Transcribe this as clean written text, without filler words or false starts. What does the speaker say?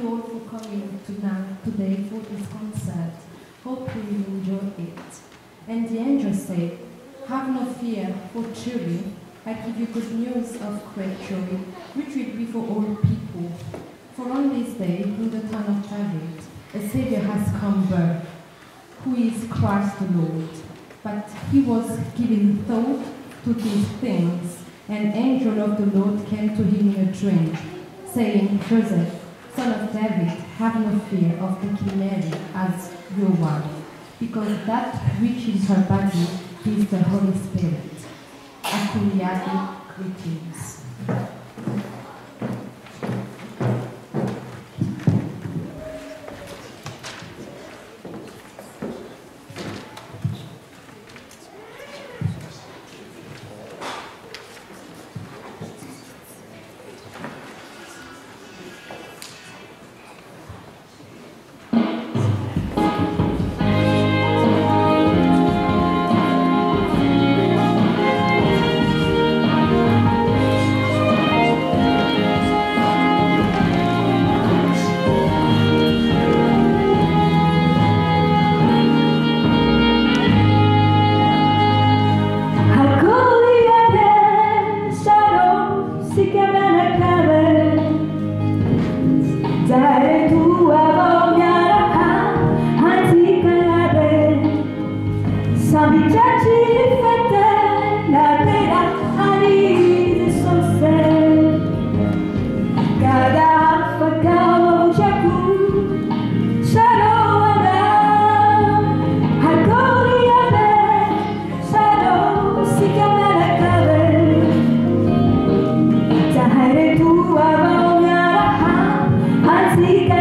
you all for coming today for this concert. Hope you will enjoy it. And the angel said, have no fear, for truly I give you good news of great joy, which will be for all people. For on this day, in the town of David, a Savior has come birth, who is Christ the Lord. But he was giving thought to these things. An angel of the Lord came to him in a dream, saying, Joseph, son of David, have no fear of taking Mary as your wife, because that which is her body is the Holy Spirit. Akuliadi, greetings. Así